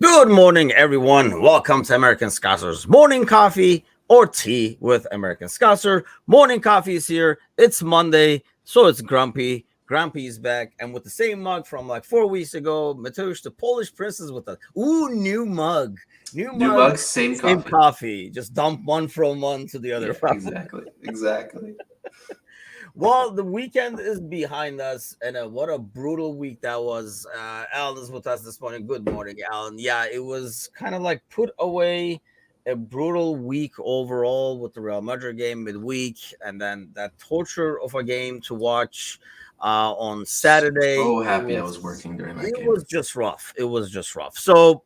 Good morning, everyone. Welcome to American Scouser's morning coffee or tea with American Scouser. Morning coffee is here. It's Monday, so it's Grumpy. Grumpy is back, and with the same mug from like 4 weeks ago, Mateusz, the Polish princess, with a new mug, new New mug, mug, same same coffee. coffee. Just dump one from one to the other Yeah, from. exactly. Exactly. Well, the weekend is behind us, and what a brutal week that was. Alan is with us this morning. Good morning, Alan. Yeah, it was kind of like put away a brutal week overall with the Real Madrid game midweek, and then that torture of a game to watch on Saturday. So It happy I was was working during that it game. was just rough. It was just rough. So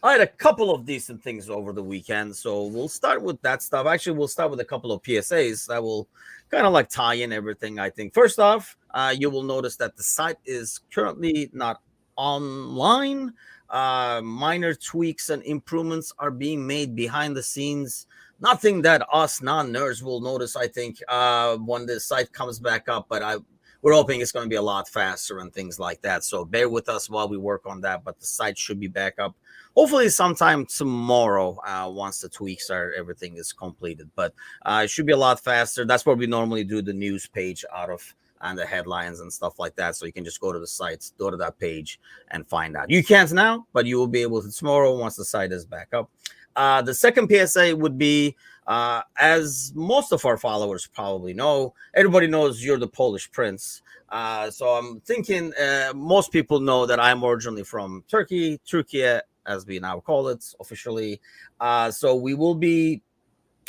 I had a couple of decent things over the weekend, so we'll start with that stuff. Actually, we'll start with a couple of PSAs that will kind of like tie in everything. I think first off, you will notice that the site is currently not online. Minor tweaks and improvements are being made behind the scenes. Nothing that us non-nerds will notice. I think when the site comes back up, but we're hoping it's going to be a lot faster and things like that. So bear with us while we work on that. But the site should be back up hopefully sometime tomorrow once the tweaks are everything is completed, but it should be a lot faster. That's where we normally do the news page out of and the headlines and stuff like that, so you can just go to the sites, go to that page and find out. You can't now, but you will be able to tomorrow once the site is back up. The second PSA would be, as most of our followers probably know, everybody knows you're the Polish prince. So I'm thinking most people know that I'm originally from Turkey, as we now call it officially. So we will be,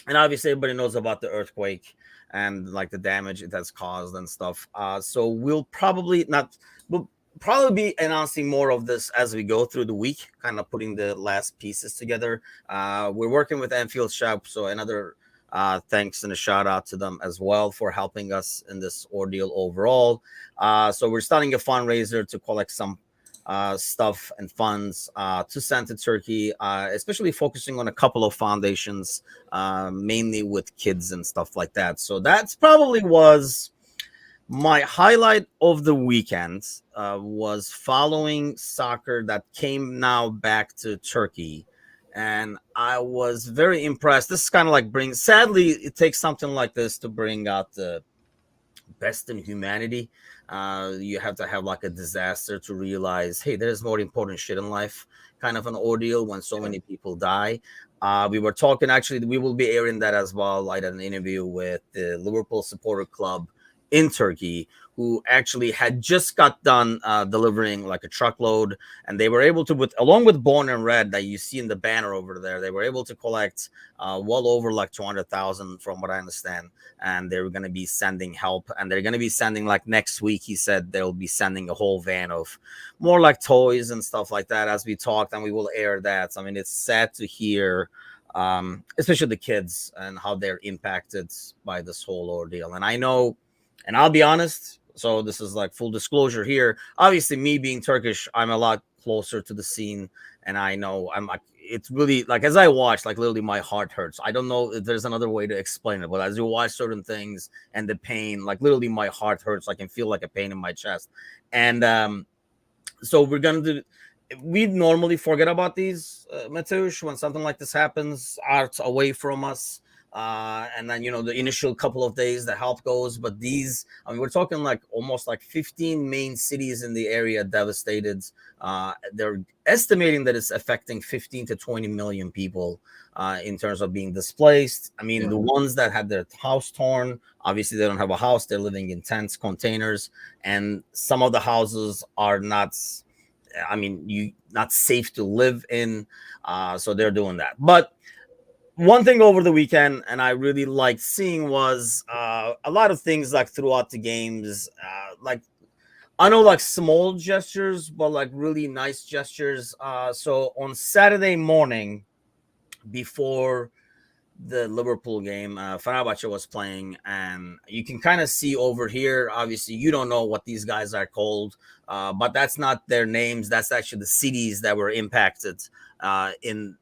and obviously everybody knows about the earthquake and like the damage it has caused and stuff. So we'll probably be announcing more of this as we go through the week, kind of putting the last pieces together. We're working with Anfield Shop, so another thanks and a shout out to them as well for helping us in this ordeal overall. So we're starting a fundraiser to collect some stuff and funds to send to Turkey, especially focusing on a couple of foundations, mainly with kids and stuff like that. So that's probably was my highlight of the weekend, was following soccer that came now back to Turkey. And I was very impressed. This is kind of like sadly, it takes something like this to bring out the best in humanity. You have to have like a disaster to realize, hey, there's more important shit in life. Kind of an ordeal when so many people die. We were talking, actually, we will be airing that as well. I had an interview with the Liverpool Supporter Club in Turkey, who actually had just got done delivering like a truckload, and they were able to, with along with Born and Red that you see in the banner over there, they were able to collect well over like 200,000 from what I understand, and they're going to be sending help, and they're going to be sending, like, next week he said they'll be sending a whole van of more like toys and stuff like that as we talked, and we will air that. I mean, it's sad to hear, especially the kids and how they're impacted by this whole ordeal. And I know, and I'll be honest, so this is like full disclosure here, obviously me being Turkish, I'm a lot closer to the scene, and I know I'm like, it's really like, as I watch, like, literally my heart hurts. I don't know if there's another way to explain it, but as you watch certain things and the pain, like, literally my heart hurts. I can feel like a pain in my chest. And so we're gonna do, we normally forget about these, Mateusz, when something like this happens, arts away from us. And then, the initial couple of days the help goes, but these, I mean, we're talking like almost like 15 main cities in the area devastated. They're estimating that it's affecting 15 to 20 million people in terms of being displaced. I mean, Yeah. the ones that had their house torn, obviously they don't have a house, they're living in tents, containers, and some of the houses are not, I mean, you not safe to live in. So they're doing that. But one thing over the weekend, and I really liked seeing, was a lot of things like throughout the games, like, I know, like, small gestures, but like really nice gestures. So on Saturday morning, before the Liverpool game, Fenerbahce was playing, and you can kind of see over here. Obviously, you don't know what these guys are called, but that's not their names. That's actually the cities that were impacted. In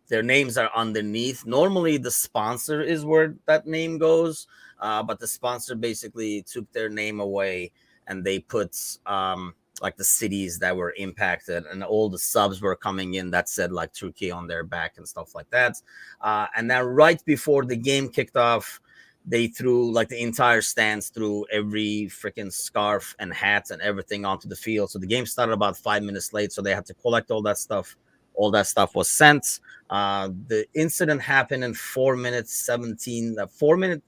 their names are underneath. Normally, the sponsor is where that name goes, but the sponsor basically took their name away, and they put like the cities that were impacted, and all the subs were coming in that said like Turkey on their back and stuff like that. And then right before the game kicked off, they threw like the entire stands, threw every freaking scarf and hats and everything onto the field. So the game started about 5 minutes late, so they had to collect all that stuff. All that stuff was sent. The incident happened in 4 minutes 17 4 minutes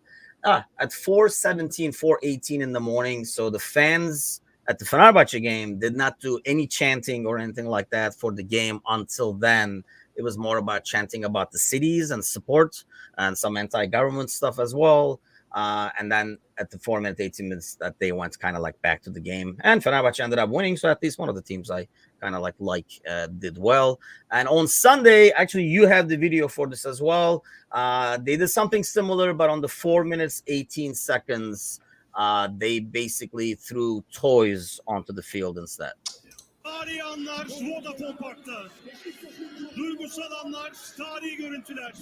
at 4:17, 4:18 in the morning. So the fans at the Fenerbahce game did not do any chanting or anything like that for the game until then. It was more about chanting about the cities and support and some anti-government stuff as well. And then at the 4 minute, 18 minutes, that they went kind of like back to the game. And Fenerbahce ended up winning. So at least one of the teams I kind of like did well. And on Sunday, actually, you have the video for this as well. They did something similar, but on the 4 minutes, 18 seconds, they basically threw toys onto the field instead. Tarihi anlar Vodafone Park'ta. Duygusal anlar, tarihi görüntüler.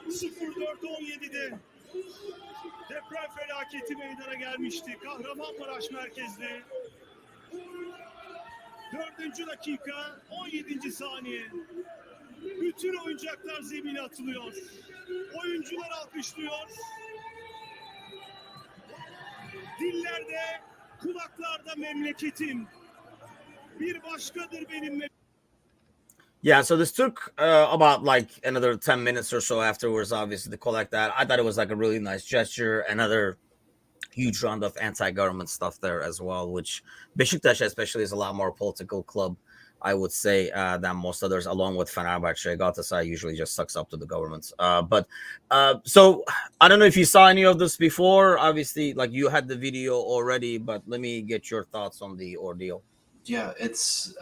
04.17'de deprem felaketi meydana gelmişti. Kahramanmaraş merkezli. 4. dakika, 17. saniye. Bütün oyuncaklar zemine atılıyor. Oyuncular alkışlıyor. Dillerde, kulaklarda memleketim. Bir başkadır benim Yeah, so this took about like another 10 minutes or so afterwards, obviously, to collect that. I thought it was like a really nice gesture. Another huge round of anti-government stuff there as well, which Beşiktaş especially is a lot more political club, I would say, than most others, along with Fenerbahce. Galatasaray usually just sucks up to the government. So I don't know if you saw any of this before. Obviously, like you had the video already, but let me get your thoughts on the ordeal. Yeah, it's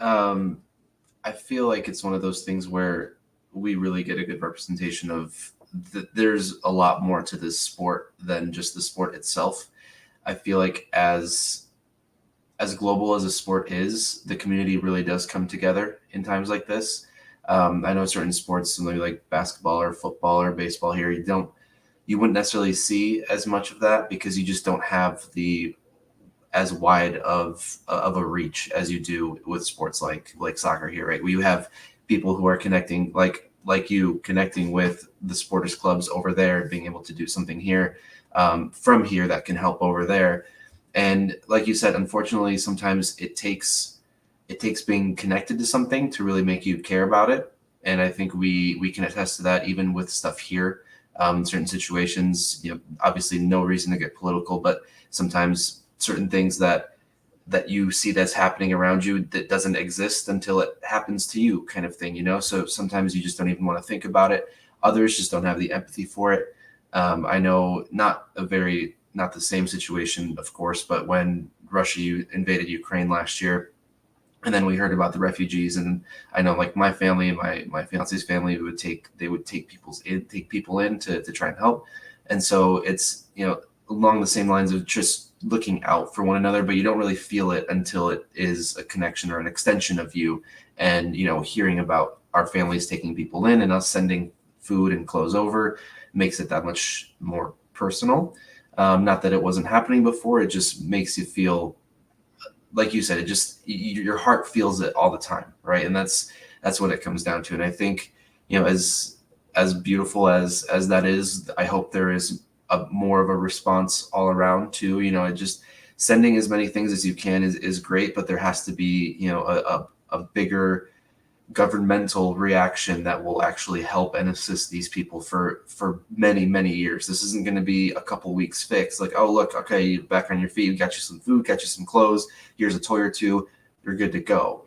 I feel like it's one of those things where we really get a good representation of there's a lot more to this sport than just the sport itself. I feel like as global as a sport is, the community really does come together in times like this. I know certain sports, maybe like basketball or football or baseball here, you wouldn't necessarily see as much of that because you just don't have the as wide of a reach as you do with sports like soccer here, right? Where you have people who are connecting, like you connecting with the supporters clubs over there, being able to do something here from here that can help over there. And like you said, unfortunately, sometimes it takes being connected to something to really make you care about it. And I think we can attest to that even with stuff here. Certain situations, obviously no reason to get political, but sometimes certain things that you see that's happening around you that doesn't exist until it happens to you, kind of thing, So sometimes you just don't even want to think about it. Others just don't have the empathy for it. I know not the same situation, of course, but when Russia invaded Ukraine last year, and then we heard about the refugees, and I know like my family and my fiance's family would take people in to try and help. And so it's, along the same lines of just looking out for one another, but you don't really feel it until it is a connection or an extension of you. And, hearing about our families taking people in and us sending food and clothes over makes it that much more personal. Not that it wasn't happening before. It just makes you feel, like you said, your heart feels it all the time. Right. And that's what it comes down to. And I think, as beautiful as that is, I hope there is more of a response all around too. Just sending as many things as you can is great, but there has to be, a bigger governmental reaction that will actually help and assist these people for many, many years. This isn't going to be a couple weeks fix. Like, oh, look, okay, you're back on your feet. We got you some food, got you some clothes. Here's a toy or two. You're good to go.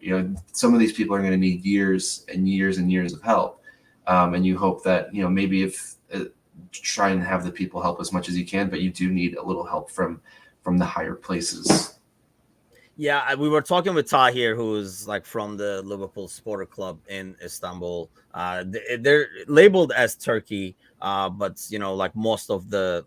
Some of these people are going to need years and years and years of help. And you hope that, maybe if try and have the people help as much as you can, but you do need a little help from the higher places. Yeah, we were talking with Tahir, who's like from the Liverpool Supporter Club in Istanbul. They're labeled as Turkey, but like most of the,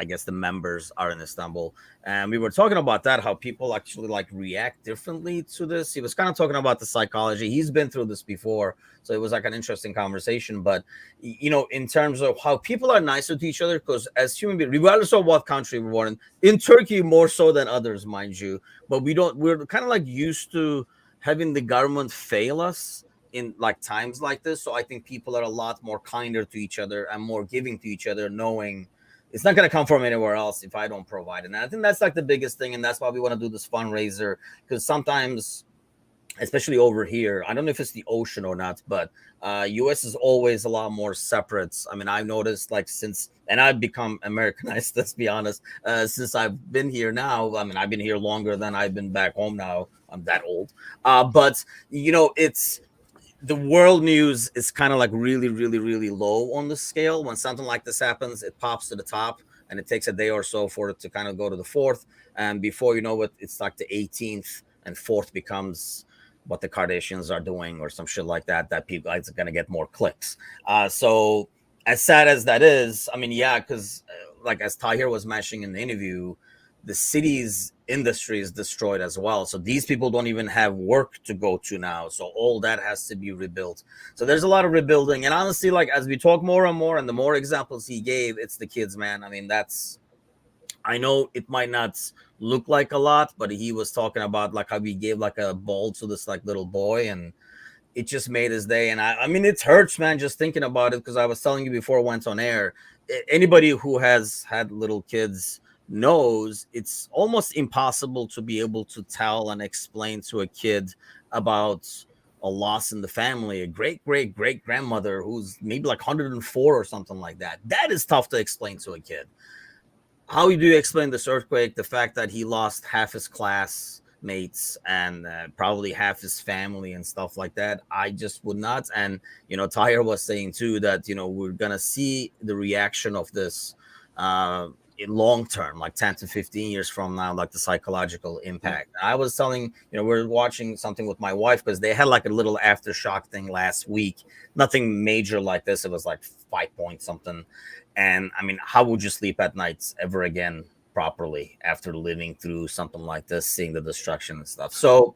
I guess the members are in Istanbul, and we were talking about that, how people actually like react differently to this. He was kind of talking about the psychology. He's been through this before, so it was like an interesting conversation. But in terms of how people are nicer to each other, because as human beings, regardless of what country we're born in Turkey more so than others, mind you, but we're kind of like used to having the government fail us in like times like this. So I think people are a lot more kinder to each other and more giving to each other, knowing it's not going to come from anywhere else if I don't provide it. And I think that's like the biggest thing, and that's why we want to do this fundraiser, because sometimes, especially over here, I don't know if it's the ocean or not, but US is always a lot more separate. I mean, I've noticed like and I've become Americanized, let's be honest, since I've been here now. I mean, I've been here longer than I've been back home now. I'm that old. But it's the world news is kind of like really, really, really low on the scale. When something like this happens, it pops to the top, and it takes a day or so for it to kind of go to the fourth. And before you know it, it's like the 18th, and fourth becomes what the Kardashians are doing or some shit like that people are going to get more clicks. So as sad as that is, I mean, yeah, because like as Tahir was mentioning in the interview, the city's industry is destroyed as well. So these people don't even have work to go to now. So all that has to be rebuilt. So there's a lot of rebuilding. And honestly, like as we talk more and more, and the more examples he gave, it's the kids, man. I mean, I know it might not look like a lot, but he was talking about like how we gave like a ball to this like little boy, and it just made his day. And I mean, it hurts, man, just thinking about it, because I was telling you before I went on air, anybody who has had little kids knows it's almost impossible to be able to tell and explain to a kid about a loss in the family, a great grandmother who's maybe like 104 or something like that. That is tough to explain to a kid. How do you explain this earthquake? The fact that he lost half his classmates and probably half his family and stuff like that, I just would not. And Tahir was saying too that we're gonna see the reaction of this in long term, like 10 to 15 years from now, like the psychological impact. I was telling, we're watching something with my wife, because they had like a little aftershock thing last week. Nothing major like this. It was like 5 point something. And I mean, how would you sleep at nights ever again properly after living through something like this, seeing the destruction and stuff? So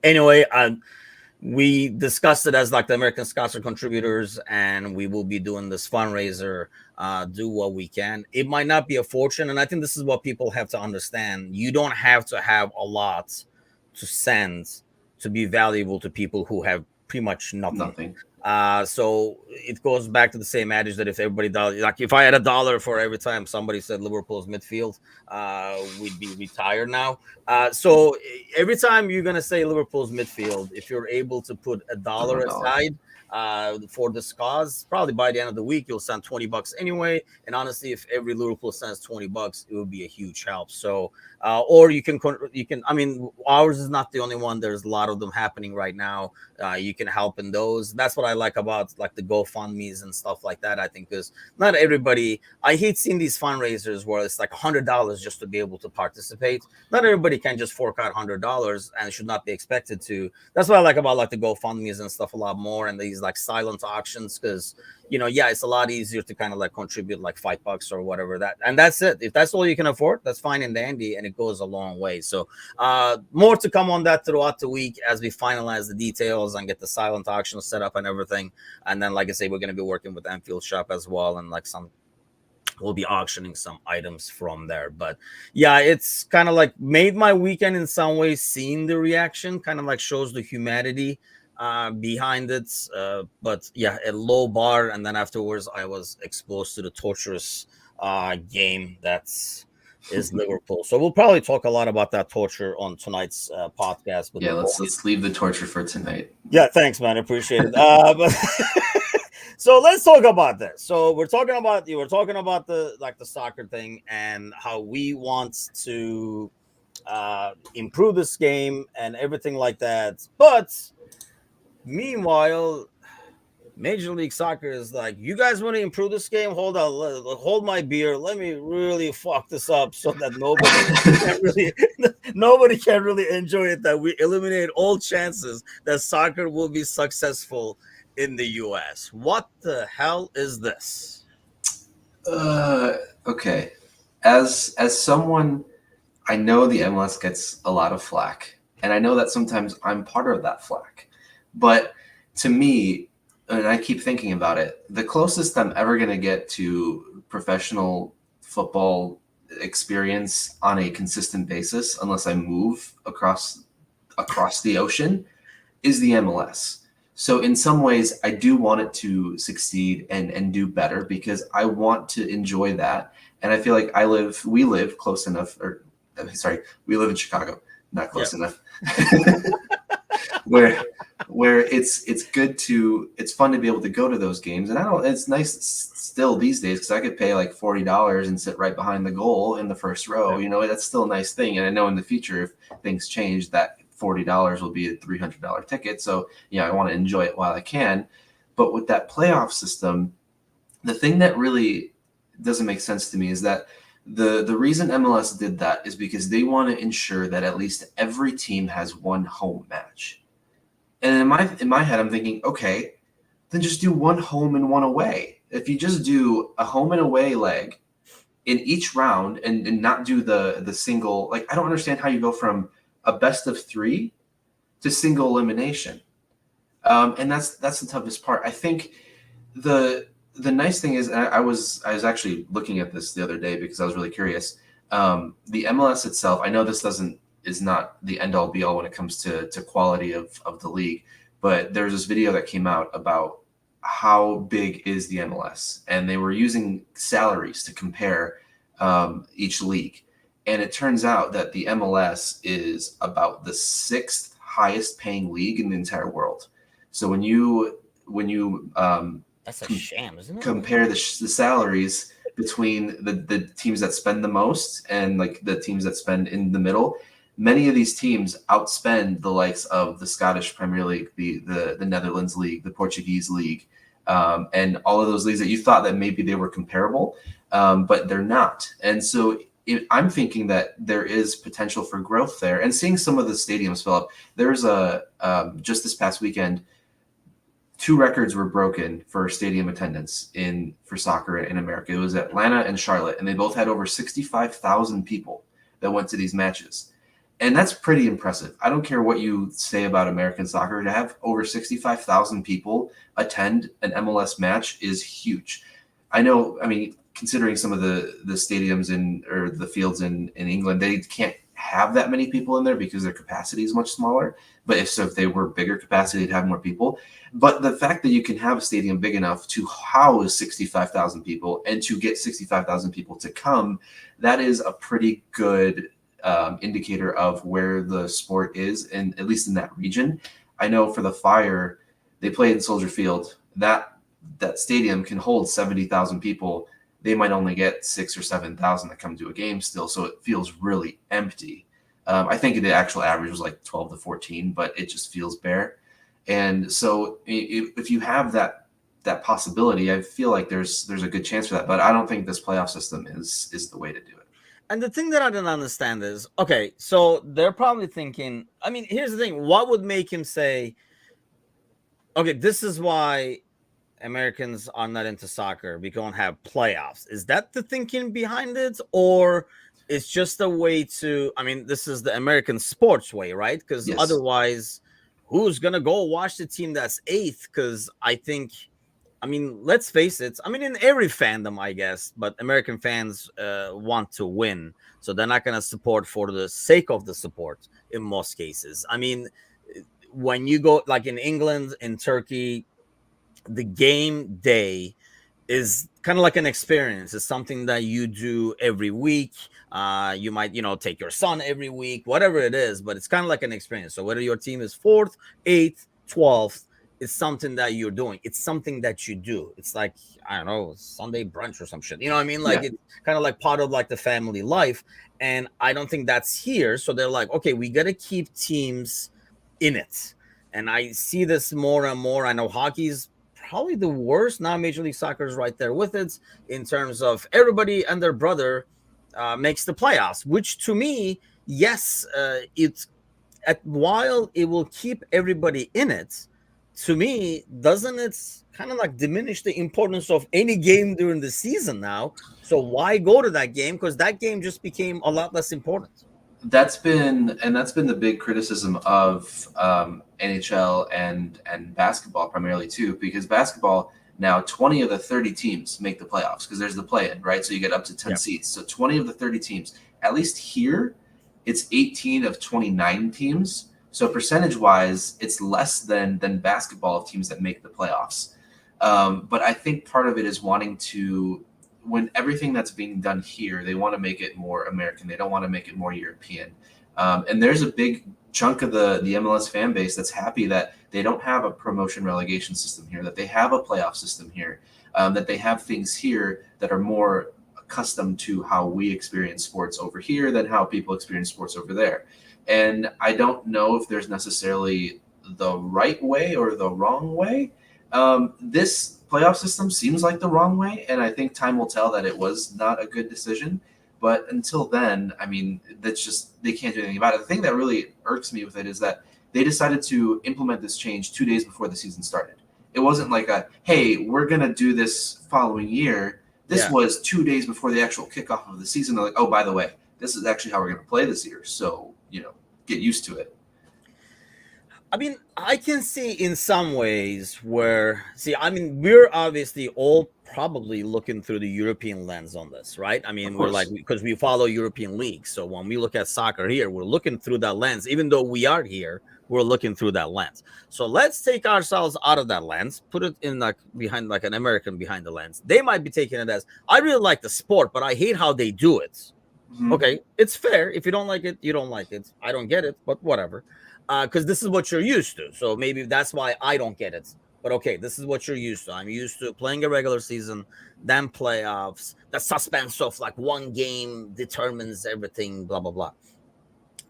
anyway, we discussed it as like the American Scouts are contributors, and we will be doing this fundraiser, do what we can. It might not be a fortune, and I think this is what people have to understand. You don't have to have a lot to send to be valuable to people who have pretty much nothing. So it goes back to the same adage that if everybody does, like if I had $1 for every time somebody said Liverpool's midfield, we'd be retired now. So every time you're gonna say Liverpool's midfield, if you're able to put $1 aside for this cause, probably by the end of the week you'll send $20 anyway. And honestly, if every Liverpool sends $20, it would be a huge help. So or you can, I mean, ours is not the only one. There's a lot of them happening right now. You can help in those. That's what I like about like the GoFundMe's and stuff like that. I think because not everybody, I hate seeing these fundraisers where it's like $100 just to be able to participate. Not everybody can just fork out $100 and should not be expected to. That's what I like about like the GoFundMe's and stuff a lot more, and these like silent auctions, because yeah, it's a lot easier to kind of like contribute like $5 or whatever that, and that's it. If that's all you can afford, that's fine and dandy, and it goes a long way. So more to come on that throughout the week as we finalize the details and get the silent auction set up and everything. And then, like I say, we're going to be working with Enfield Shop as well, and like we'll be auctioning some items from there. But yeah, it's kind of like made my weekend in some ways. Seeing the reaction kind of like shows the humanity behind it, but yeah, a low bar, and then afterwards I was exposed to the torturous game that's is Liverpool. So we'll probably talk a lot about that torture on tonight's podcast. Yeah, let's leave the torture for tonight. Yeah, thanks, man. I appreciate it. But so let's talk about this. So we're talking about the soccer thing and how we want to improve this game and everything like that, but meanwhile, Major League Soccer is like, you guys want to improve this game? Hold on, hold my beer. Let me really fuck this up so that nobody can really enjoy it. That we eliminate all chances that soccer will be successful in the U.S. What the hell is this? Okay. as someone, I know the MLS gets a lot of flack, and I know that sometimes I'm part of that flack. But to me, and I keep thinking about it, the closest I'm ever going to get to professional football experience on a consistent basis, unless I move across the ocean, is the MLS. So in some ways, I do want it to succeed and do better because I want to enjoy that. And I feel like we live close enough, or sorry, we live in Chicago, not close enough, where it's fun to be able to go to those games. And it's nice still these days because I could pay like $40 and sit right behind the goal in the first row. You know, that's still a nice thing. And I know in the future, if things change, that $40 will be a $300 ticket. So, I want to enjoy it while I can. But with that playoff system, the thing that really doesn't make sense to me is that the reason MLS did that is because they want to ensure that at least every team has one home match. And in my head, I'm thinking, okay, then just do one home and one away. If you just do a home and away leg in each round and not do the single, like, I don't understand how you go from a best of 3 to single elimination. And that's the toughest part. I think the nice thing is, I was actually looking at this the other day because I was really curious. The MLS itself, I know this is not the end all be all when it comes to quality of the league, but there's this video that came out about how big is the MLS, and they were using salaries to compare each league. And it turns out that the MLS is about the 6th highest paying league in the entire world. So when you that's a sham, isn't it? Compare the salaries between the teams that spend the most and like the teams that spend in the middle, many of these teams outspend the likes of the Scottish Premier League, the Netherlands League, the Portuguese League, and all of those leagues that you thought that maybe they were comparable, but they're not. And so I'm thinking that there is potential for growth there, and seeing some of the stadiums fill up. There's just this past weekend, 2 records were broken for stadium attendance for soccer in America. It was Atlanta and Charlotte, and they both had over 65,000 people that went to these matches. And that's pretty impressive. I don't care what you say about American soccer. To have over 65,000 people attend an MLS match is huge. I mean, considering some of the stadiums or the fields in England, they can't have that many people in there because their capacity is much smaller. But if they were bigger capacity, they'd have more people. But the fact that you can have a stadium big enough to house 65,000 people and to get 65,000 people to come, that is a pretty good indicator of where the sport is, and at least in that region. I know for the Fire, they play in Soldier Field. That stadium can hold 70,000 people. They might only get 6,000 or 7,000 that come to a game still, so it feels really empty. I think the actual average was like 12 to 14, but it just feels bare. And so if you have that possibility, I feel like there's a good chance for that. But I don't think this playoff system is the way to do it. And the thing that I don't understand is, okay, so they're probably thinking, I mean, here's the thing. What would make him say, okay, this is why Americans are not into soccer, we don't have playoffs? Is that the thinking behind it? Or it's just a way to, I mean, this is the American sports way, right? Because otherwise, who's going to go watch the team that's 8th? Because I mean, let's face it. I mean, in every fandom, I guess, but American fans want to win. So they're not going to support for the sake of the support in most cases. I mean, when you go like in England, in Turkey, the game day is kind of like an experience. It's something that you do every week. You might, take your son every week, whatever it is, but it's kind of like an experience. So whether your team is 4th, 8th, 12th, it's something that you're doing. It's something that you do. It's like, I don't know, Sunday brunch or some shit. You know what I mean? Like It's kind of like part of like the family life. And I don't think that's here. So they're like, okay, we got to keep teams in it. And I see this more and more. I know hockey's probably the worst. Now Major League Soccer is right there with it in terms of everybody and their brother makes the playoffs, which to me, yes, while it will keep everybody in it, to me, doesn't it kind of like diminish the importance of any game during the season now? So why go to that game? Because that game just became a lot less important. That's been the big criticism of NHL and basketball primarily too, because basketball now 20 of the 30 teams make the playoffs because there's the play-in, right? So you get up to 10 Yep. seats. So 20 of the 30 teams. At least here, it's 18 of 29 teams. So percentage-wise, it's less than basketball of teams that make the playoffs. But I think part of it is wanting to, when everything that's being done here, they want to make it more American. They don't want to make it more European. And there's a big chunk of the MLS fan base that's happy that they don't have a promotion relegation system here, that they have a playoff system here, that they have things here that are more accustomed to how we experience sports over here than how people experience sports over there. And I don't know if there's necessarily the right way or the wrong way. This playoff system seems like the wrong way, and I think time will tell that it was not a good decision. But until then, I mean, that's just, they can't do anything about it. The thing that really irks me with it is that they decided to implement this change 2 days before the season started. It wasn't like a, hey, we're going to do this following year. This was 2 days before the actual kickoff of the season. They're like, oh, by the way, this is actually how we're going to play this year. So, get used to it. I mean, I can see in some ways where, we're obviously all probably looking through the European lens on this, right? I mean, we're like, because we follow European leagues. So when we look at soccer here, we're looking through that lens. Even though we are here, we're looking through that lens. So let's take ourselves out of that lens, put it in like behind, like an American behind the lens. They might be taking it as, I really like the sport, but I hate how they do it. Okay, it's fair. If you don't like it, you don't like it. I don't get it, but whatever. Because this is what you're used to. So maybe that's why I don't get it. But okay, this is what you're used to. I'm used to playing a regular season, then playoffs, the suspense of like one game determines everything, blah, blah, blah.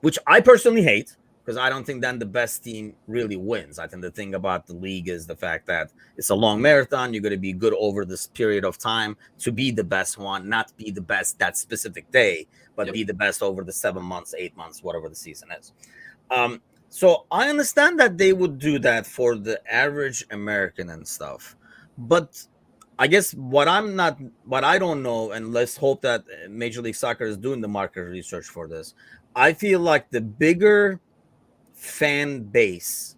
Which I personally hate, because I don't think then the best team really wins. I think the thing about the league is the fact that it's a long marathon. You're going to be good over this period of time to be the best one, not be the best that specific day, but be the best over the 7 months, 8 months, whatever the season is. So I understand that they would do that for the average American and stuff. But I guess what I don't know, and let's hope that Major League Soccer is doing the market research for this. I feel like the bigger fan base,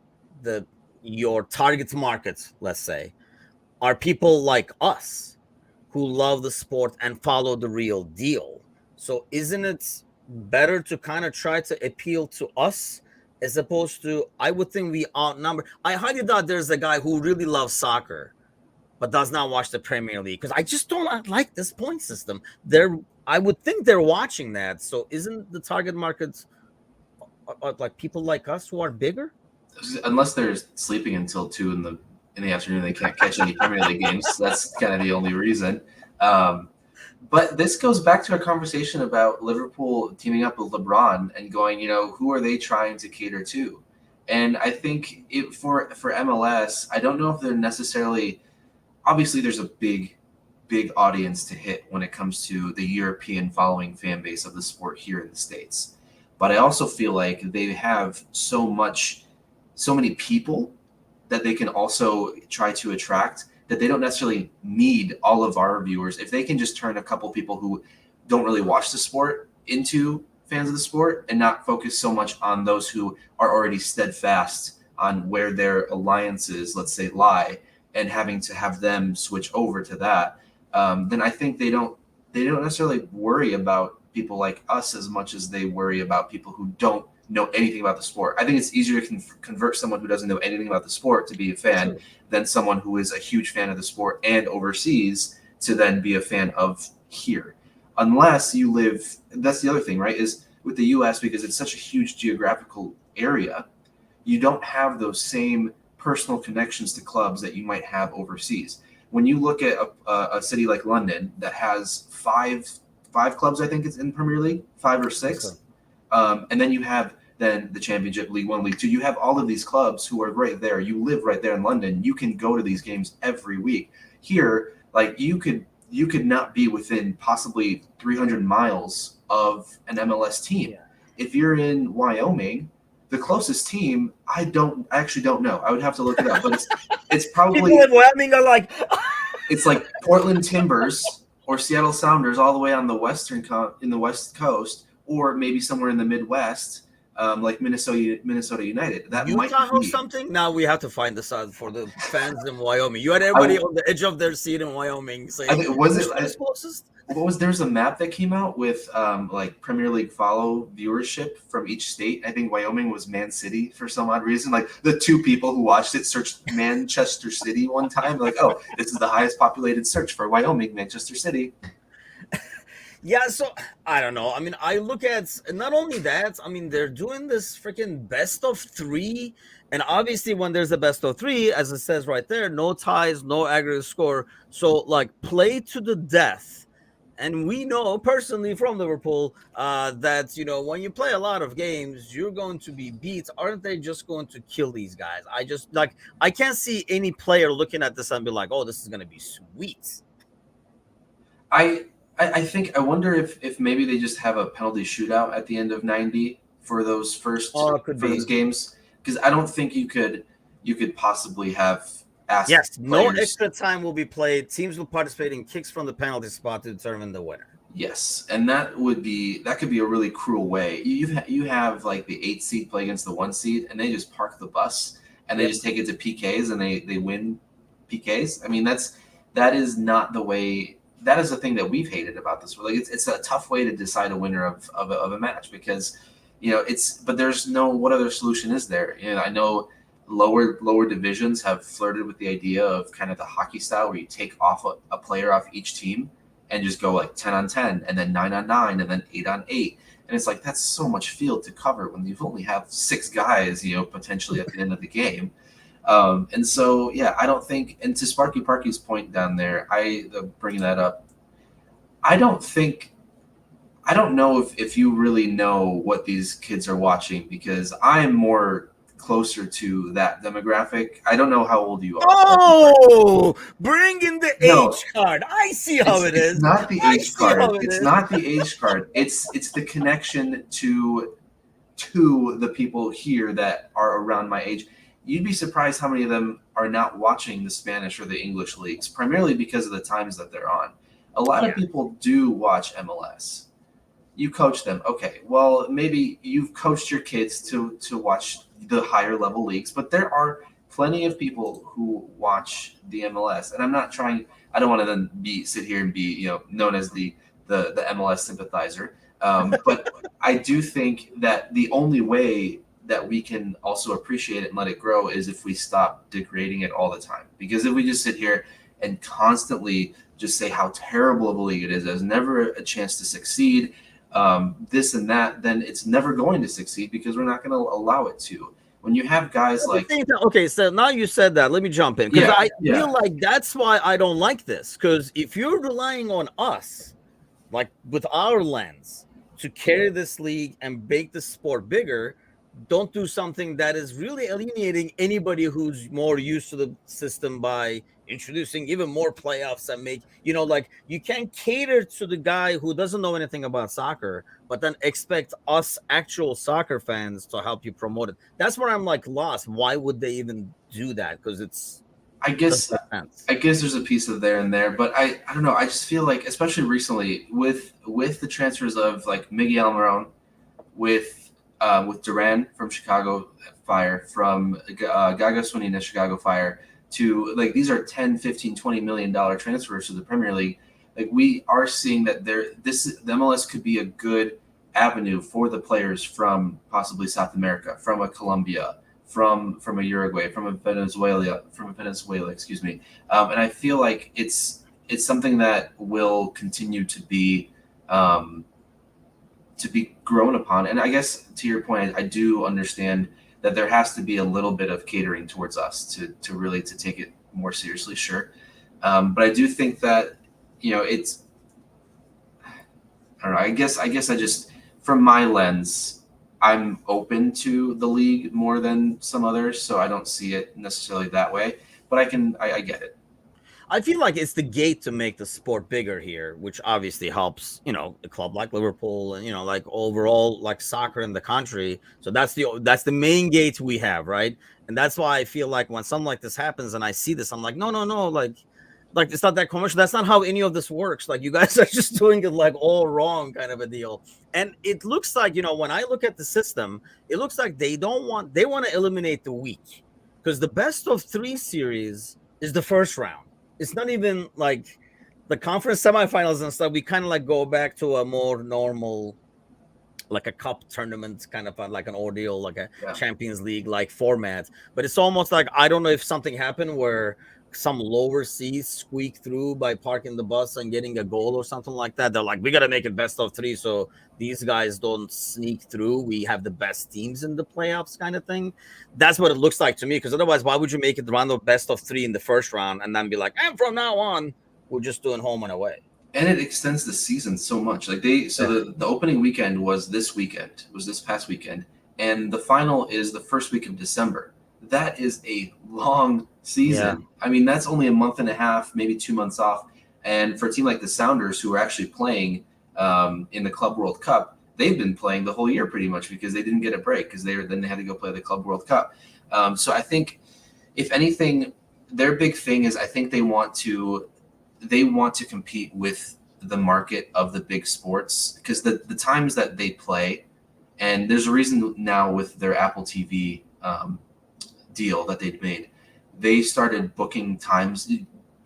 your target market, let's say, are people like us who love the sport and follow the real deal. So isn't it better to kind of try to appeal to us as opposed to, I would think we outnumber. I highly doubt there's a guy who really loves soccer but does not watch the Premier League, because I just don't like this point system. I would think they're watching that. So isn't the target market like people like us who are bigger? Unless they're sleeping until 2 in the afternoon, they can't catch any Premier League games. That's kind of the only reason. But this goes back to our conversation about Liverpool teaming up with LeBron and going, who are they trying to cater to? And I think for MLS, I don't know if they're necessarily, obviously there's a big audience to hit when it comes to the European following fan base of the sport here in the States. But I also feel like they have so many people that they can also try to attract, that they don't necessarily need all of our viewers. If they can just turn a couple people who don't really watch the sport into fans of the sport and not focus so much on those who are already steadfast on where their alliances, let's say, lie, and having to have them switch over to that, then I think they don't necessarily worry about people like us as much as they worry about people who don't know anything about the sport. I think it's easier to convert someone who doesn't know anything about the sport to be a fan than someone who is a huge fan of the sport and overseas to then be a fan of here. Unless you live, that's the other thing, right, is with the U.S., because it's such a huge geographical area, you don't have those same personal connections to clubs that you might have overseas. When you look at a city like London that has five clubs, I think it's in Premier League, 5 or 6, and then you have the Championship, League One, League Two. You have all of these clubs who are right there. You live right there in London. You can go to these games every week. Here, like you could not be within possibly 300 miles of an MLS team. Yeah. If you're in Wyoming, The closest team, I actually don't know. I would have to look it up, but it's People probably in Wyoming are like, it's like Portland Timbers or Seattle Sounders all the way on the in the West Coast, or maybe somewhere in the Midwest, like Minnesota United. That might Utah or be. something. Now we have to find this out for the fans in Wyoming. You had everybody on the edge of their seat in Wyoming saying, I think, was "Which it? one is closest?" There's a map that came out with like Premier League follow viewership from each state. I think Wyoming was Man City for some odd reason. Like the two people who watched it searched Manchester City one time. Like, oh, this is the highest populated search for Wyoming, Manchester City. Yeah, so I don't know. I mean, I look at not only that, I mean, they're doing this freaking best of 3. And obviously, when there's a best of 3, as it says right there, no ties, no aggregate score. So, like, play to the death. And we know personally from Liverpool that, you know, when you play a lot of games, you're going to be beat. Aren't they just going to kill these guys? I can't see any player looking at this and be like, oh, this is going to be sweet. I think I wonder if maybe they just have a penalty shootout at the end of 90 for those those games, because I don't think you could possibly have asked. Yes, no players. extra time will be played. Teams will participate in kicks from the penalty spot to determine the winner. Yes, and that could be a really cruel way. You have like the 8 seed play against the 1 seed, and they just park the bus and they just take it to PKs and they win PKs. I mean, that is not the way. That is the thing that we've hated about this. Like it's a tough way to decide a winner of a match, because you know but there's no, what other solution is there? You know, I know lower divisions have flirted with the idea of kind of the hockey style where you take off a player off each team and just go like 10 on 10 and then 9 on 9 and then 8 on 8. And it's like, that's so much field to cover when you've only have 6 guys, you know, potentially at the end of the game. And so, yeah, I don't think, and to Sparky Parky's point down there, bringing that up, I don't know if you really know what these kids are watching, because I'm more closer to that demographic. I don't know how old you are. Oh, bring in the age card. I see how it is. It's not the age card. It's not the age card. It's the connection to the people here that are around my age. You'd be surprised how many of them are not watching the Spanish or the English leagues, primarily because of the times that they're on. A lot of people do watch MLS. You coach them. Okay, well, maybe you've coached your kids to watch the higher level leagues, but there are plenty of people who watch the MLS. And I'm not trying, I don't want to then sit here and be, you know, known as the MLS sympathizer. But I do think that the only way that we can also appreciate it and let it grow is if we stop degrading it all the time. Because if we just sit here and constantly just say how terrible of a league it is, there's never a chance to succeed, this and that, then it's never going to succeed, because we're not going to allow it to. When you have guys like... Okay, so now you said that, let me jump in, because I feel like that's why I don't like this, because if you're relying on us, like with our lens, to carry this league and make the sport bigger, don't do something that is really alienating anybody who's more used to the system by introducing even more playoffs and make, you know, like you can't cater to the guy who doesn't know anything about soccer, but then expect us actual soccer fans to help you promote it. That's where I'm like lost. Why would they even do that? Because it's, I guess there's a piece of there and there, but I don't know. I just feel like, especially recently with the transfers of like Miguel Almiron, with Duran from Chicago Fire, from Gaga Swinina, Chicago Fire, to like these are 10, 15, $20 million transfers to the Premier League. Like we are seeing that the MLS could be a good avenue for the players from possibly South America, from a Colombia, from a Uruguay, from a Venezuela, excuse me. And I feel like it's something that will continue to be grown upon. And I guess to your point, I do understand that there has to be a little bit of catering towards us to really take it more seriously, sure. But I do think that, you know, it's, I don't know, I guess I just, from my lens, I'm open to the league more than some others, so I don't see it necessarily that way, but I get it. I feel like it's the gate to make the sport bigger here, which obviously helps, a club like Liverpool and like overall like soccer in the country. So that's the main gate we have, right? And that's why I feel like when something like this happens and I see this, I'm like, no, like it's not that commercial. That's not how any of this works. Like you guys are just doing it like all wrong, kind of a deal. And it looks like, when I look at the system, it looks like they want to eliminate the week, because the best of 3 series is the first round. It's not even like the conference semifinals and stuff. We kind of like go back to a more normal, like a cup tournament, kind of like an ordeal, like a Champions League like format. But it's almost like, I don't know if something happened where some lower seeds squeak through by parking the bus and getting a goal or something like that. They're like, we got to make it best of 3 so these guys don't sneak through. We have the best teams in the playoffs, kind of thing. That's what it looks like to me, because otherwise, why would you make it round of best of 3 in the first round and then be like, and from now on, we're just doing home and away? And it extends the season so much. Like the opening weekend was this past weekend, and the final is the first week of December. That is a long season. Yeah. I mean, that's only a month and a half, maybe 2 months off. And for a team like the Sounders, who are actually playing in the Club World Cup, they've been playing the whole year pretty much, because they didn't get a break, because then they had to go play the Club World Cup. So I think, if anything, their big thing is, I think they want to compete with the market of the big sports, because the times that they play, and there's a reason now with their Apple TV deal that they'd made, they started booking times.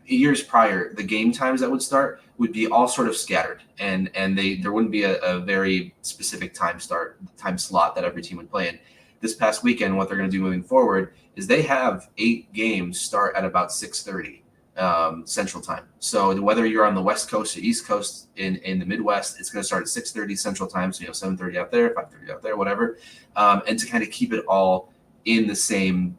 Years prior, the game times that would start would be all sort of scattered, and there wouldn't be a very specific time slot that every team would play in. This past weekend, what they're going to do moving forward is they have 8 games start at about 6:30 Central Time. So whether you're on the West Coast or East Coast in the Midwest, it's going to start at 6:30 Central Time. So 7:30 out there, 5:30 out there, whatever, and to kind of keep it all in the same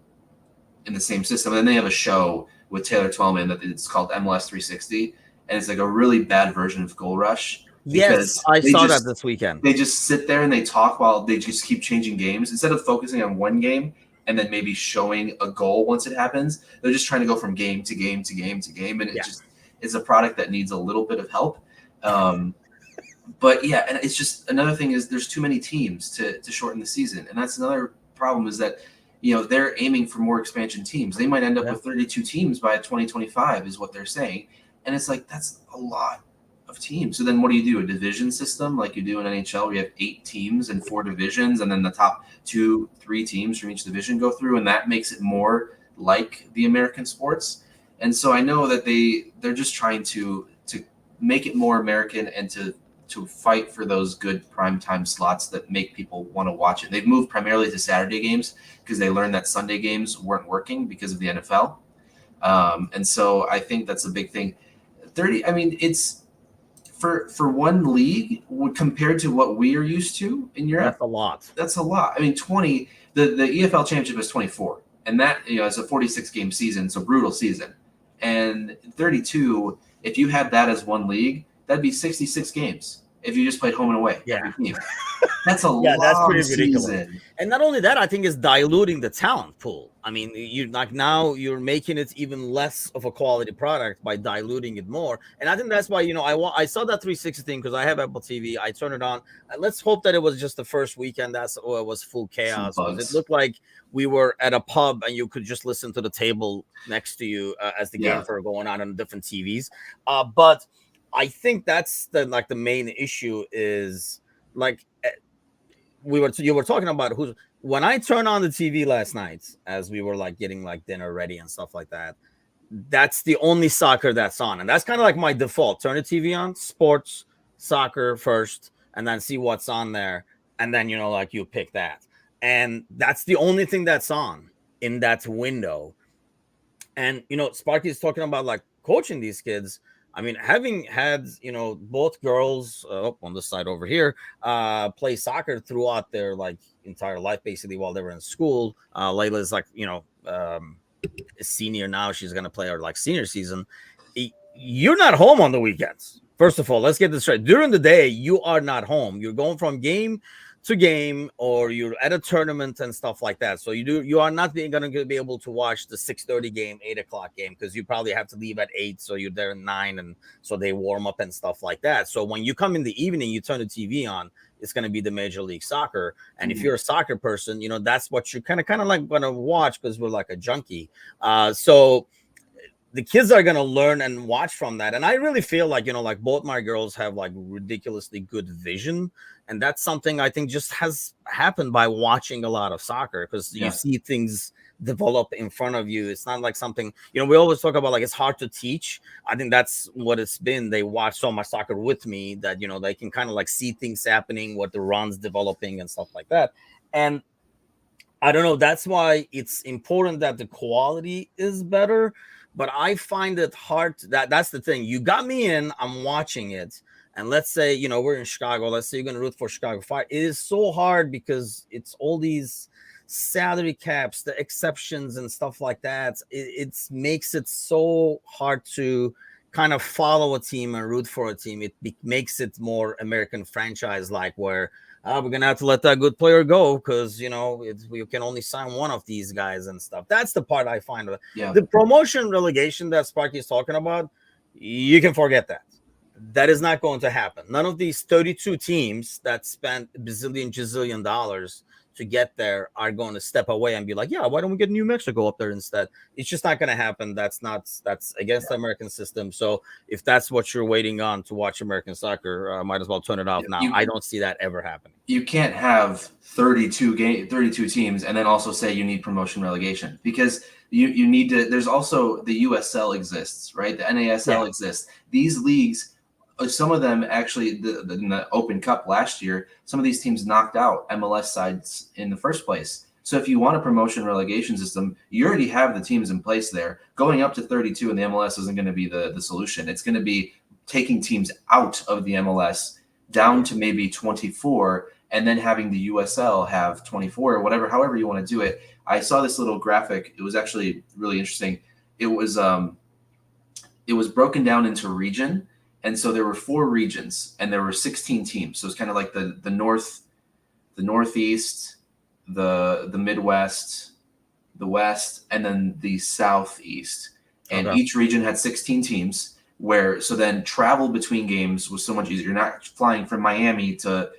system. And then they have a show with Taylor Twellman that it's called MLS 360, and it's like a really bad version of Goal Rush. Yes, I saw that this weekend. They just sit there and they talk while they just keep changing games. Instead of focusing on one game and then maybe showing a goal once it happens, they're just trying to go from game to game to game to game, and it just is a product that needs a little bit of help. But yeah, and it's just, another thing is there's too many teams to shorten the season, and that's another problem, is that they're aiming for more expansion teams. They might end up with 32 teams by 2025 is what they're saying. And it's like, that's a lot of teams. So then what do you do? A division system like you do in NHL, where you have 8 teams and 4 divisions, and then the top 2-3 teams from each division go through, and that makes it more like the American sports. And so I know that they're just trying to make it more American and to fight for those good primetime slots that make people want to watch it. They've moved primarily to Saturday games because they learned that Sunday games weren't working because of the NFL. And so I think that's a big thing. 30, I mean, it's for one league compared to what we are used to in Europe. That's a lot. That's a lot. I mean, 20, the EFL championship is 24, and that, it's a 46-game season, so brutal season. And 32, if you had that as one league, that'd be 66 games if you just played home and away. Yeah. That's a long that's pretty ridiculous. Season. And not only that, I think it's diluting the talent pool. I mean, now you're making it even less of a quality product by diluting it more. And I think that's why, I saw that 360 thing because I have Apple TV. I turned it on. Let's hope that it was just the first weekend. It was full chaos. It looked like we were at a pub and you could just listen to the table next to you as the games were going on different TVs. But I think that's the main issue is, like, you were talking about when I turned on the TV last night as we were like getting like dinner ready and stuff like that, that's the only soccer that's on. And that's kind of like my default. Turn the TV on, sports, soccer first, and then see what's on there. And then, you pick that. And that's the only thing that's on in that window. And, Sparky is talking about like coaching these kids. I mean, having had, both girls on this side over here play soccer throughout their like entire life, basically while they were in school. Layla's like, a senior now. She's going to play her like senior season. You're not home on the weekends. First of all, let's get this straight. During the day, you are not home. You're going from game to game or you're at a tournament and stuff like that. So you are not going to be able to watch the 6:30 game, 8 o'clock game, because you probably have to leave at 8, so you're there at 9, and so they warm up and stuff like that. So when you come in the evening, you turn the TV on, it's going to be the Major League Soccer. And if you're a soccer person, that's what you're kind of like going to watch, because we're like a junkie. So the kids are going to learn and watch from that. And I really feel like, like both my girls have like ridiculously good vision. And that's something I think just has happened by watching a lot of soccer, because you see things develop in front of you. It's not like something, we always talk about like it's hard to teach. I think that's what it's been. They watch so much soccer with me that, they can kind of like see things happening, what the runs developing and stuff like that. And I don't know, that's why it's important that the quality is better. But I find it hard that's the thing. You got me in, I'm watching it. And let's say, we're in Chicago. Let's say you're going to root for Chicago Fire. It is so hard because it's all these salary caps, the exceptions and stuff like that. It makes it so hard to kind of follow a team and root for a team. It makes it more American franchise-like, where we're going to have to let that good player go because, we can only sign one of these guys and stuff. That's the part I find. The promotion relegation that Sparky is talking about, you can forget that. That is not going to happen. None of these 32 teams that spent gazillion dollars to get there are going to step away and be like, yeah, why don't we get New Mexico up there instead? It's just not going to happen. That's against the American system. So if that's what you're waiting on to watch American soccer, might as well turn it off now. I don't see that ever happening. You can't have 32 teams and then also say you need promotion relegation, because you need to. There's also the USL exists, right? The NASL exists. These leagues. Some of them actually, in the Open Cup last year, some of these teams knocked out MLS sides in the first place. So if you want a promotion relegation system, you already have the teams in place there. Going up to 32 in the MLS isn't going to be the solution. It's going to be taking teams out of the MLS down to maybe 24, and then having the USL have 24 or whatever, however you want to do it. I saw this little graphic. It was actually really interesting. It was broken down into region. And so there were 4 regions, and there were 16 teams. So it's kind of like the North, the Northeast, the Midwest, the West, and then the Southeast. And each region had 16 teams. So then travel between games was so much easier. You're not flying from Miami to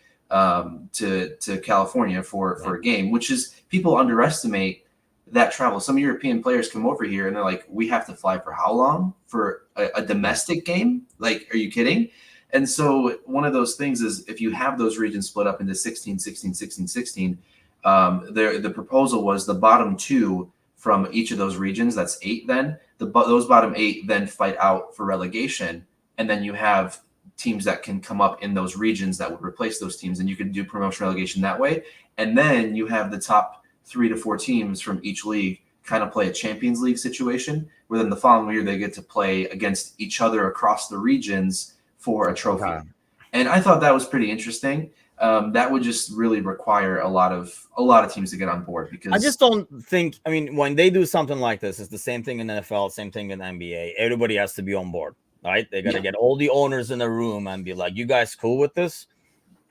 California for a game, which is, people underestimate that travel. Some European players come over here and they're like, we have to fly for how long for a domestic game? Like, are you kidding? And so one of those things is, if you have those regions split up into 16, 16, 16, 16, the proposal was the bottom 2 from each of those regions, that's 8 then, those bottom 8 then fight out for relegation. And then you have teams that can come up in those regions that would replace those teams, and you can do promotion relegation that way. And then you have the top 3 to 4 teams from each league kind of play a Champions League situation, where then the following year they get to play against each other across the regions for a trophy. And I thought that was pretty interesting. That would just really require a lot of teams to get on board, because I just don't think, when they do something like this, it's the same thing in NFL, same thing in NBA. Everybody has to be on board, right? They got to get all the owners in the room and be like, you guys cool with this?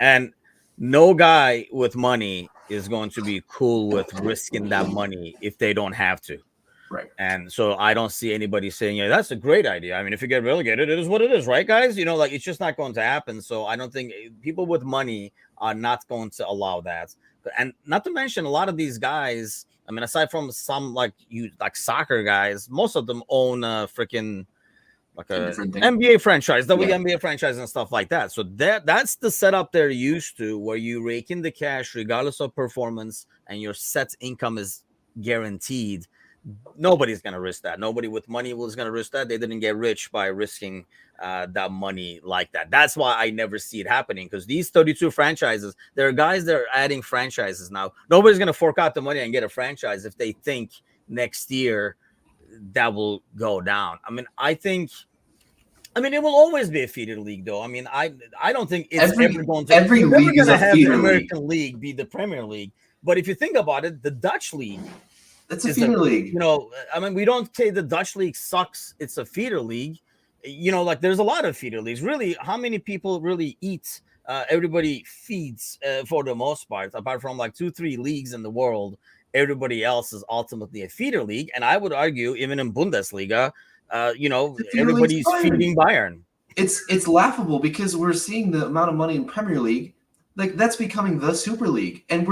And no guy with money is going to be cool with risking that money if they don't have to. Right. And so I don't see anybody saying, yeah, that's a great idea. If you get relegated, it is what it is, right, guys? It's just not going to happen. So I don't think people with money are not going to allow that. And not to mention, a lot of these guys, aside from some like soccer guys, most of them own a freaking like a NBA franchise, WNBA franchise and stuff like that. So that's the setup they're used to, where you rake in the cash regardless of performance and your set income is guaranteed. Nobody's going to risk that. Nobody with money was going to risk that. They didn't get rich by risking that money like that. That's why I never see it happening, because these 32 franchises, there are guys that are adding franchises now. Nobody's going to fork out the money and get a franchise if they think next year that will go down. I think it will always be a feeder league, though. I don't think it's ever going to. Every league is a feeder league. American league be the Premier League, but if you think about it, the Dutch league, that's a feeder league. We don't say the Dutch league sucks. It's a feeder league. There's a lot of feeder leagues. Really, how many people really eat everybody feeds for the most part, apart from like 2-3 leagues in the world. Everybody else is ultimately a feeder league, and I would argue even in Bundesliga, The feeder league's everybody's fine. feeding Bayern. It's laughable because we're seeing the amount of money in Premier League, like that's becoming the Super League, and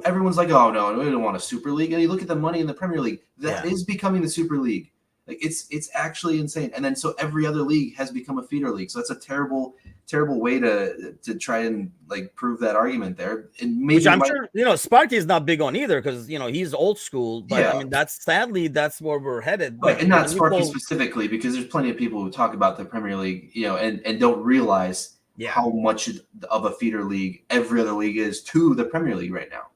everyone's like, oh no, we don't want a Super League. And you look at the money in the Premier League, that is becoming the Super League. Like it's actually insane. And then so every other league has become a feeder league. So that's a terrible way to try and like prove that argument there. And maybe Which I'm sure Sparky is not big on either, because he's old school. But Yeah. I mean, that's where we're headed. Right, But and not Sparky specifically, because there's plenty of people who talk about the Premier League, and don't realize how much of a feeder league every other league is to the Premier League right now.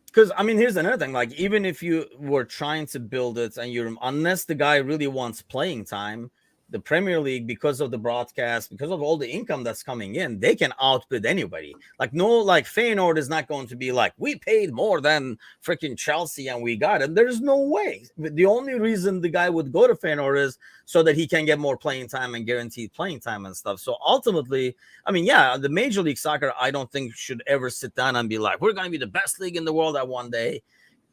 Because I mean, here's another thing. Like, even if you were trying to build it, and unless the guy really wants playing time, the Premier League, because of the broadcast, because of all the income that's coming in, they can outbid anybody. Like, Feyenoord is not going to be like, we paid more than freaking Chelsea and we got it. There's no way. The only reason the guy would go to Feyenoord is so that he can get more playing time and guaranteed playing time and stuff. So ultimately, I mean, the Major League Soccer, I don't think should ever sit down and be like, we're going to be the best league in the world at one day.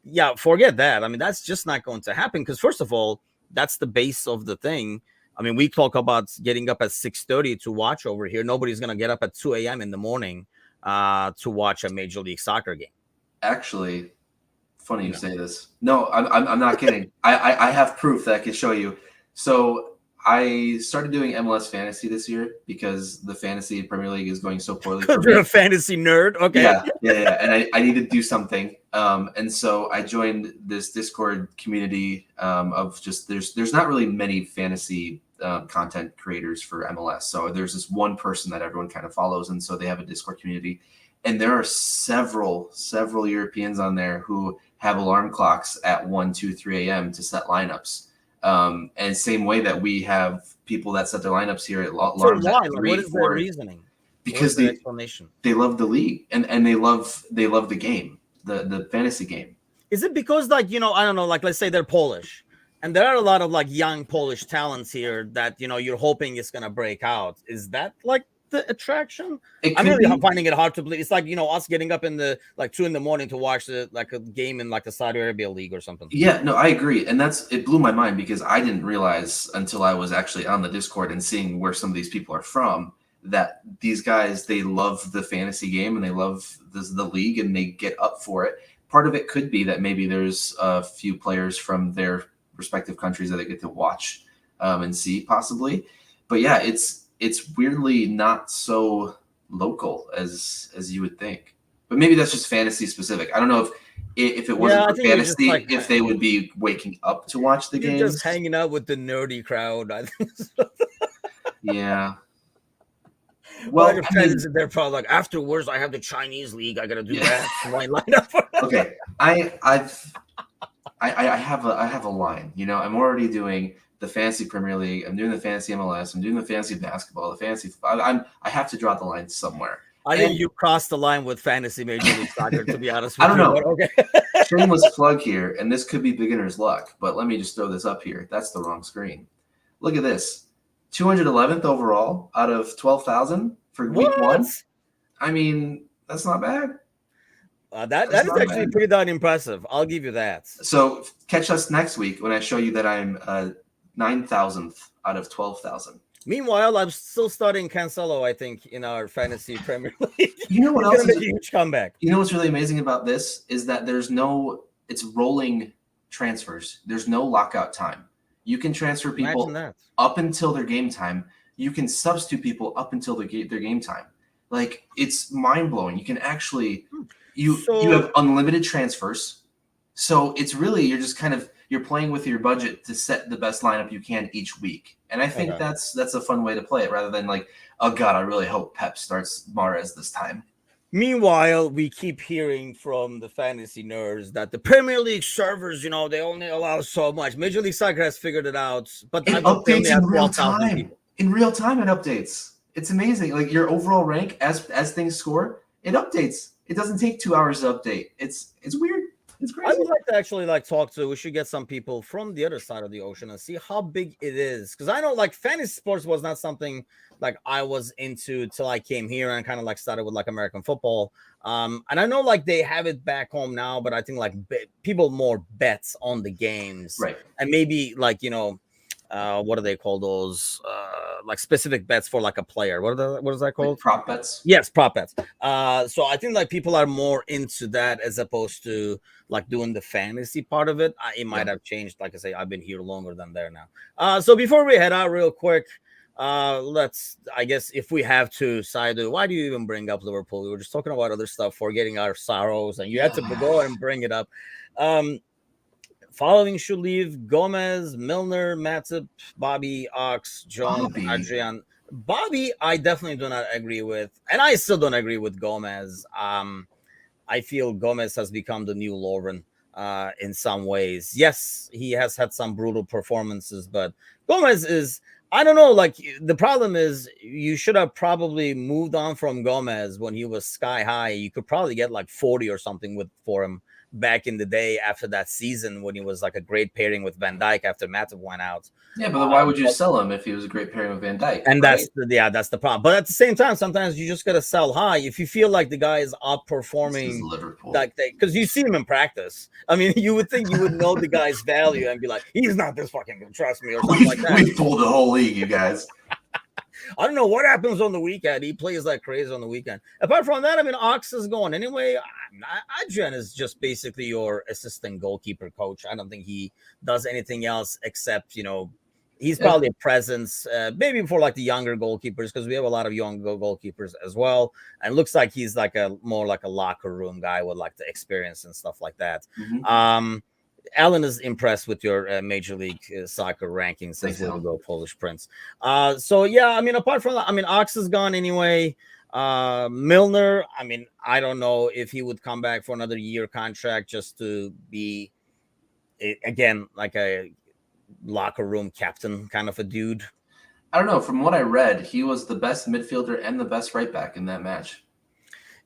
Yeah, forget that. I mean, that's just not going to happen, because first of all, that's the base of the thing. I mean, we talk about getting up at 6:30 to watch over here. Nobody's going to get up at 2 a.m. in the morning to watch a Major League Soccer game. Actually, funny you say this. No, I'm not kidding. I have proof that I can show you. So I started doing MLS fantasy this year because the fantasy Premier League is going so poorly. Because you're a fantasy nerd, okay? Yeah. And I need to do something. And so I joined this Discord community of just there's not really many fantasy content creators for MLS. So there's this one person that everyone kind of follows, and so they have a Discord community. And there are several Europeans on there who have alarm clocks at 1, 2, 3 a.m. to set lineups. And same way that we have people that set their lineups here at alarms at 3, what is 4. their reasoning? Because they love the league and they love the game, the fantasy game. Is it because I don't know, like let's say they're Polish, and there are a lot of like young Polish talents here that you're hoping is gonna break out? Is that like the attraction? I'm really finding it hard to believe. It's like us getting up in the 2 a.m. to watch a game in like the Saudi Arabia league or something. Yeah, no, I agree, and it blew my mind because I didn't realize until I was actually on the Discord and seeing where some of these people are from that these guys, they love the fantasy game and they love the league and they get up for it. Part of it could be that maybe there's a few players from their respective countries that they get to watch and see possibly. But yeah, it's weirdly not so local as you would think. But maybe that's just fantasy specific. I don't know if it wasn't for fantasy, if they would be waking up to watch the games. Just hanging out with the nerdy crowd. I think so. Yeah. Well, your friends, they're probably like, afterwards, I have the Chinese league. I got to do that. My lineup. Okay, I have a line. I'm already doing the fantasy Premier League. I'm doing the fantasy MLS. I'm doing the fantasy basketball. The fantasy. I have to draw the line somewhere. I think you crossed the line with fantasy Major League Soccer. To be honest with I don't know. Okay. Shameless plug here, and this could be beginner's luck, but let me just throw this up here. That's the wrong screen. Look at this. 211th overall out of 12,000 for week 1. I mean, that's not bad. That is actually pretty darn impressive. I'll give you that. So catch us next week when I show you that I'm 9,000th out of 12,000. Meanwhile, I'm still starting Cancelo, I think, in our fantasy Premier League. You know what else is a huge comeback? You know what's really amazing about this is that it's rolling transfers. There's no lockout time. You can transfer people up until their game time. You can substitute people up until their game time. Like, it's mind-blowing. You can actually you have unlimited transfers. So it's really you're playing with your budget to set the best lineup you can each week. And I think that's a fun way to play it rather than like, oh God, I really hope Pep starts Mahrez this time. Meanwhile, we keep hearing from the fantasy nerds that the Premier League servers, they only allow so much. Major League Soccer has figured it out, but it updates in real time. In real time, it updates. It's amazing. Like your overall rank as things score, it updates. It doesn't take 2 hours to update. It's weird. It's I crazy. would like to actually talk to. We should get some people from the other side of the ocean and see how big it is. Because I know fantasy sports was not something I was into till I came here and kind of started with American football. And I know they have it back home now, but I think people more bets on the games, Right. and maybe what do they call those? Specific bets for a player. What is that called? Prop bets. Yes, prop bets. So I think people are more into that as opposed to doing the fantasy part of it. It might have changed. Like I say, I've been here longer than there now. So before we head out real quick, I guess if we have to, Saidu, why do you even bring up Liverpool? We were just talking about other stuff, forgetting our sorrows, and you had to go and bring it up. Following should leave Gomez, Milner, Matip, Bobby, Ox, Jones, Adrian. Bobby, I definitely do not agree with, and I still don't agree with Gomez. I feel Gomez has become the new Lovren in some ways. Yes, he has had some brutal performances, but Gomez is, I don't know, the problem is you should have probably moved on from Gomez when he was sky high. You could probably get 40 or something for him back in the day after that season when he was a great pairing with Van Dijk after Matip went out. Yeah, but why would you sell him if he was a great pairing with Van Dijk? And right? that's the problem. But at the same time, sometimes you just gotta sell high if you feel the guy is outperforming Liverpool. Because you see him in practice. I mean, you would think you would know the guy's value and be like, he's not this fucking good, trust me, or something like that. We pulled the whole league, you guys. I don't know what happens on the weekend. He plays like crazy on the weekend. Apart from that, I mean, Ox is going anyway. Adrian is just basically your assistant goalkeeper coach. I don't think he does anything else except, he's probably a presence, maybe for the younger goalkeepers, because we have a lot of young goalkeepers as well. And it looks like he's more like a locker room guy with the experience and stuff like that. Mm-hmm. Alan is impressed with your Major League Soccer rankings as well, go Polish Prince. So yeah, I mean, apart from that, I mean, Ox is gone anyway. Milner, I mean, I don't know if he would come back for another year contract just to be again a locker room captain kind of a dude. I don't know. From what I read, he was the best midfielder and the best right back in that match.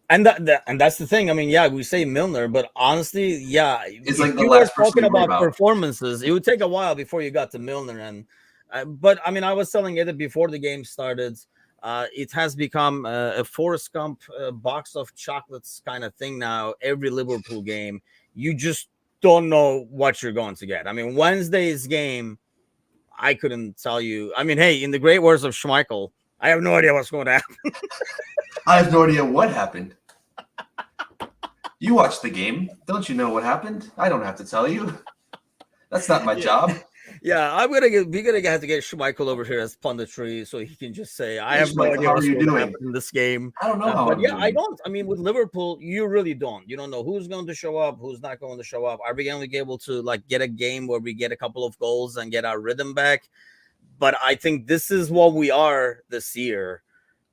And that's the thing. I mean, yeah, we say Milner, but honestly, yeah, it's the last person talking about performances. It would take a while before you got to Milner, and but I mean, I was telling Edith before the game started. It has become a Forrest Gump box of chocolates kind of thing now. Every Liverpool game, you just don't know what you're going to get. I mean, Wednesday's game, I couldn't tell you. I mean, hey, in the great words of Schmeichel, I have no idea what's going to happen. I have no idea what happened. You watched the game. Don't you know what happened? I don't have to tell you. That's not my job. Yeah, we're gonna have to get Schmeichel over here as punditry so he can just say, I have no idea what's going to happen in this game. I don't know how but I don't. I mean, with Liverpool, you really don't. You don't know who's going to show up, who's not going to show up. Are we going to be able to get a game where we get a couple of goals and get our rhythm back? But I think this is what we are this year.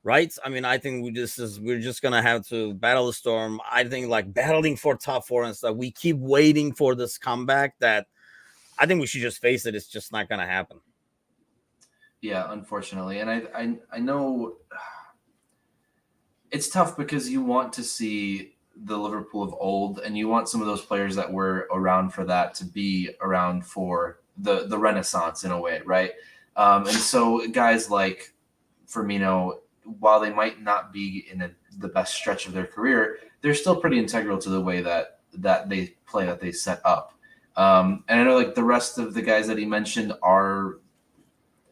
Right? I mean, I think we're just gonna have to battle the storm. I think battling for top four and stuff. We keep waiting for this comeback that I think we should just face it. It's just not gonna happen. Yeah, unfortunately. And I know it's tough because you want to see the Liverpool of old and you want some of those players that were around for that to be around for the Renaissance in a way, right? And so guys like Firmino, while they might not be in the best stretch of their career, they're still pretty integral to the way that they play, that they set up. And I know the rest of the guys that he mentioned are,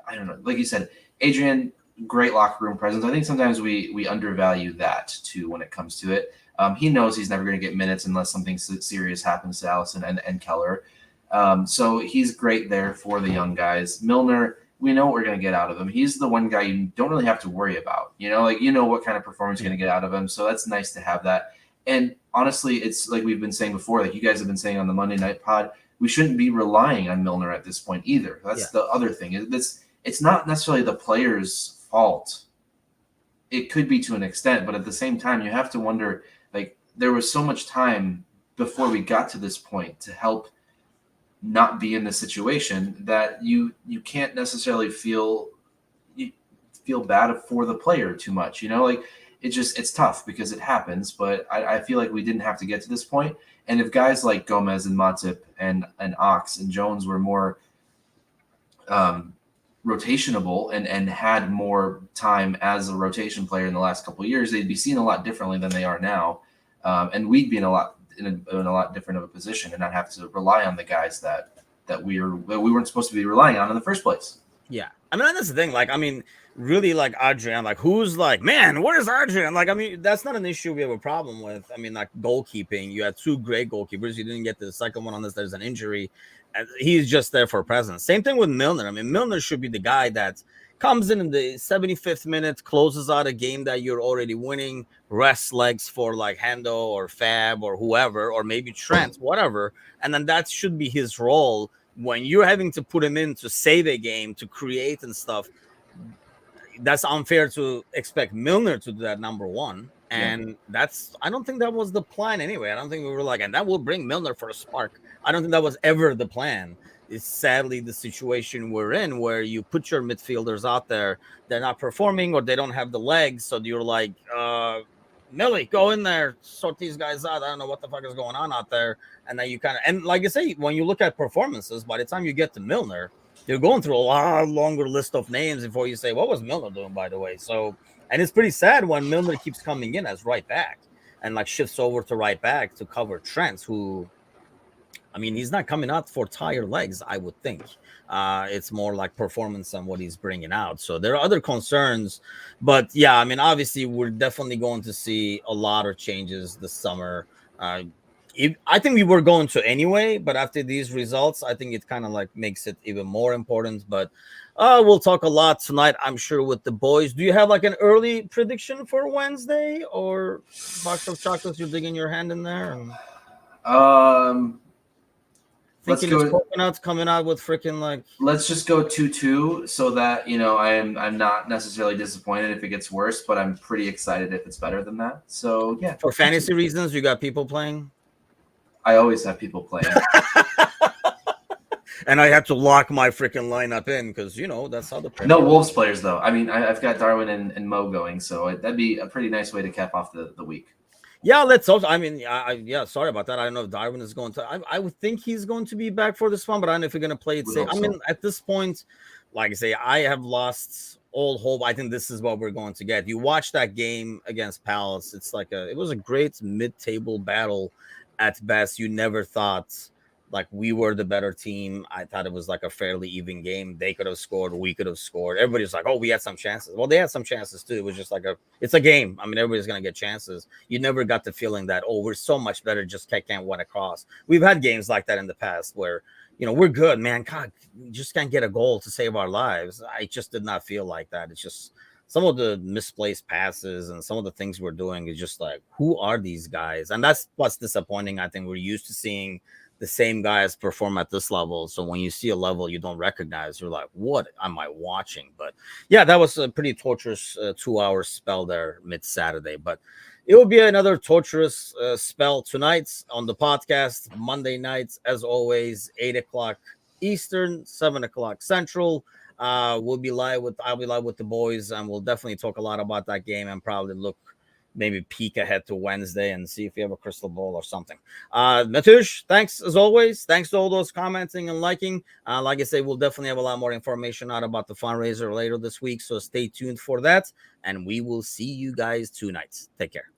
I don't know, like you said, Adrian, great locker room presence. I think sometimes we undervalue that too when it comes to it. He knows he's never going to get minutes unless something serious happens to Alisson and Keller. So he's great there for the young guys. Milner, we know what we're going to get out of him. He's the one guy you don't really have to worry about. You know what kind of performance you're going to get out of him. So that's nice to have that. And honestly, it's like we've been saying before, like you guys have been saying on the Monday Night Pod, we shouldn't be relying on Milner at this point either. That's the other thing. It's not necessarily the player's fault. It could be to an extent, but at the same time, you have to wonder, there was so much time before we got to this point to help not be in the situation that you can't necessarily feel bad for the player too much. it's tough because it happens. But I feel like we didn't have to get to this point. And if guys like Gomez and Matip and Ox and Jones were more rotationable and had more time as a rotation player in the last couple of years, they'd be seen a lot differently than they are now, and we'd be in a lot different of a position and not have to rely on the guys that we weren't supposed to be relying on in the first place. Yeah, I mean that's the thing. Like, I mean, really, like Adrian, like who's like, man, where's Adrian? Like, I mean, that's not an issue we have a problem with. I mean, like goalkeeping, you had 2 great goalkeepers. You didn't get the second one unless there's an injury, and he's just there for presence. Same thing with Milner. I mean, Milner should be the guy that comes in the 75th minute, closes out a game that you're already winning, rests legs for like Hendo or Fab or whoever, or maybe Trent, whatever, and then that should be his role. When you're having to put him in to save a game, to create and stuff, that's unfair to expect Milner to do that, number one. And I don't think that was the plan anyway. I don't think we were like, and that will bring Milner for a spark. I don't think that was ever the plan. It's sadly the situation we're in where you put your midfielders out there, they're not performing or they don't have the legs. So you're like, Millie, go in there, sort these guys out. I don't know what the fuck is going on out there. And then you kind of, and like I say, when you look at performances, by the time you get to Milner, you're going through a lot longer list of names before you say, what was Milner doing, by the way? So, and it's pretty sad when Milner keeps coming in as right back and like shifts over to right back to cover Trent, who, I mean, he's not coming out for tired legs, I would think. It's more like performance and what he's bringing out. So there are other concerns. But yeah, I mean, obviously, we're definitely going to see a lot of changes this summer. I think we were going to anyway, but after these results, I think it kind of like makes it even more important. But we'll talk a lot tonight, I'm sure, with the boys. Do you have like an early prediction for Wednesday or box of chocolates you're digging your hand in there? Thinking it's coconuts coming out with freaking like. Let's just go 2-2 so that I'm not necessarily disappointed if it gets worse, but I'm pretty excited if it's better than that. So yeah. For fantasy reasons, you got people playing. I always have people playing. And I had to lock my freaking lineup in because that's how the. No Wolves players though. I mean, I've got Darwin and Mo going, so that'd be a pretty nice way to cap off the week. Yeah, let's also. I mean, yeah, sorry about that. I don't know if Darwin is going to. I would think he's going to be back for this one, but I don't know if you're going to play it safe. I mean, at this point, like I say, I have lost all hope. I think this is what we're going to get. You watch that game against Palace. It's like it was a great mid-table battle at best. You never thought like we were the better team. I thought it was like a fairly even game. They could have scored. We could have scored. Everybody's like, oh, we had some chances. Well, they had some chances too. It was just like it's a game. I mean, everybody's going to get chances. You never got the feeling that, oh, we're so much better. Just can't win across. We've had games like that in the past where, we're good, man. God, we just can't get a goal to save our lives. I just did not feel like that. It's just some of the misplaced passes and some of the things we're doing is just like, who are these guys? And that's what's disappointing. I think we're used to seeing the same guys perform at this level. So when you see a level you don't recognize, you're like, what am I watching? But yeah, that was a pretty torturous 2-hour spell there mid-Saturday. But it will be another torturous spell tonight on the podcast, Monday nights, as always, 8 o'clock Eastern, 7 o'clock Central. I'll be live with the boys, and we'll definitely talk a lot about that game and probably maybe peek ahead to Wednesday and see if you have a crystal ball or something. Matush, thanks as always. Thanks to all those commenting and liking. Like I say, we'll definitely have a lot more information out about the fundraiser later this week, so stay tuned for that, and we will see you guys tonight. Take care.